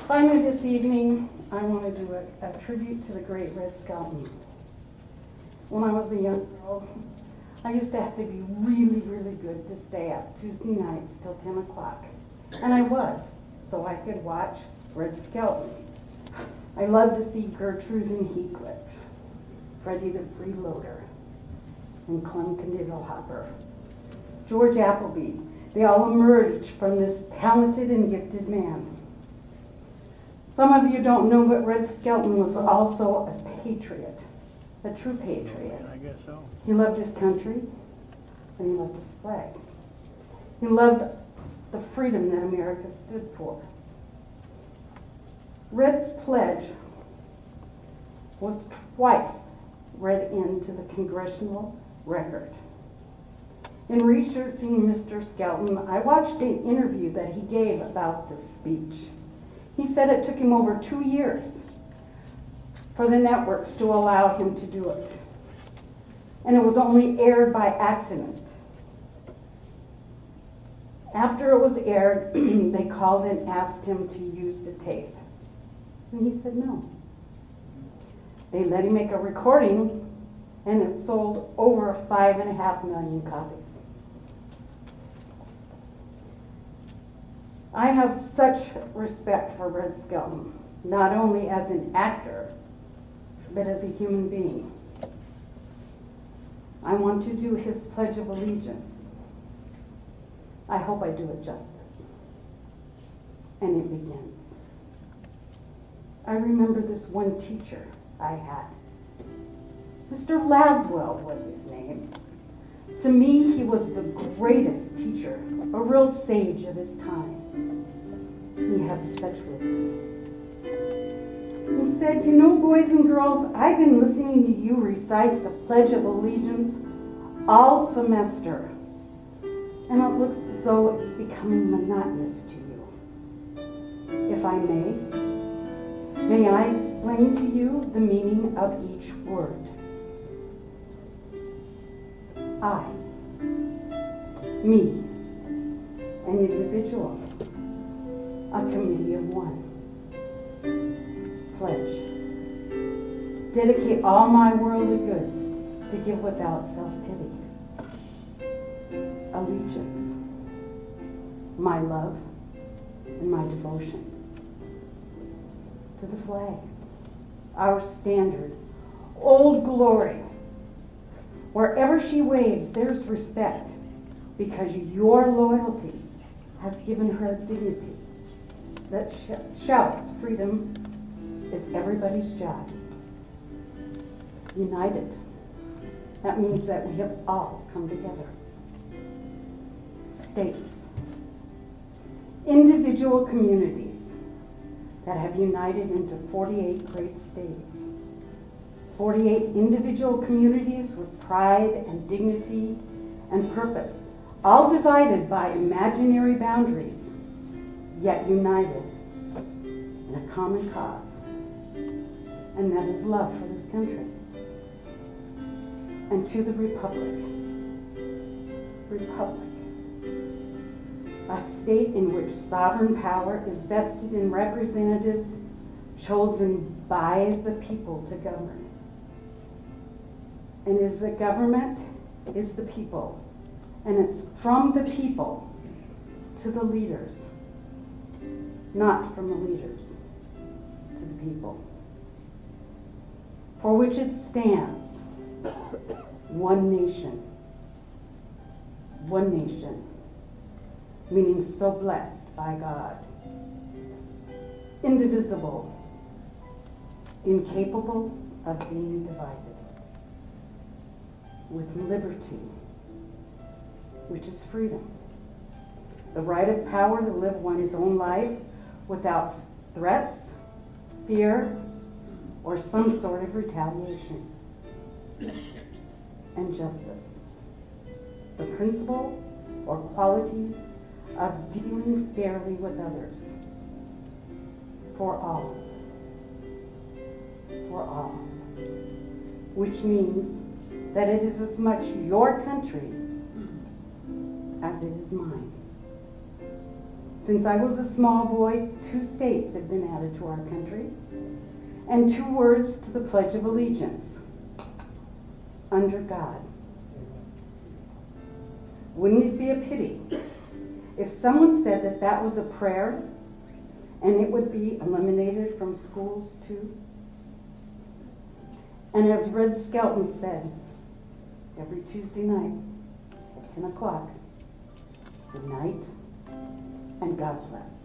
Finally this evening, I want to do a tribute to the great Red Skelton. When I was a young girl, I used to have to be really, really good to stay up Tuesday nights till 10 o'clock. And I was, so I could watch Red Skelton. I loved to see Gertrude and Heathcliff, Freddie the Freeloader, and Clem Candidlehopper, George Appleby. They all emerged from this talented and gifted man. Some of you don't know, but Red Skelton was also a patriot, a true patriot. I guess so. He loved his country, and he loved his flag. He loved the freedom that America stood for. Red's pledge was twice read into the congressional record. In researching Mr. Skelton, I watched an interview that he gave about this speech. He said it took him over 2 years for the networks to allow him to do it. And it was only aired by accident. After it was aired, they called and asked him to use the tape. And he said no. They let him make a recording, and it sold over 5.5 million copies. I have such respect for Red Skelton, not only as an actor, but as a human being. I want to do his Pledge of Allegiance. I hope I do it justice. And it begins. I remember this one teacher I had. Mr. Laswell was his name. To me, he was the greatest teacher, a real sage of his time. He had such wisdom. He said, "You know, boys and girls, I've been listening to you recite the Pledge of Allegiance all semester, and it looks as though it's becoming monotonous to you. If I may I explain to you the meaning of each word? I, me, an individual, a committee of one. Pledge. Dedicate all my worldly goods to give without self-pity. Allegiance. My love and my devotion to the flag. Our standard. Old Glory. Wherever she waves, there's respect, because your loyalty has given her dignity that shouts freedom is everybody's job. United. That means that we have all come together. States. Individual communities that have united into 48 great states. 48 individual communities with pride and dignity and purpose, all divided by imaginary boundaries, yet united in a common cause, and that is love for this country. And to the Republic, a state in which sovereign power is vested in representatives chosen by the people to govern. And as the government is the people, and it's from the people to the leaders, not from the leaders to the people. For which it stands, one nation, meaning so blessed by God, indivisible, incapable of being divided, with liberty, which is freedom, the right of power to live one's own life without threats, fear, or some sort of retaliation, and justice, the principle or qualities of dealing fairly with others, for all, which means that it is as much your country as it is mine. Since I was a small boy, 2 states have been added to our country, and 2 words to the Pledge of Allegiance: under God. Wouldn't it be a pity if someone said that that was a prayer and it would be eliminated from schools too? And as Red Skelton said, every Tuesday night at 10 o'clock, good night and God bless.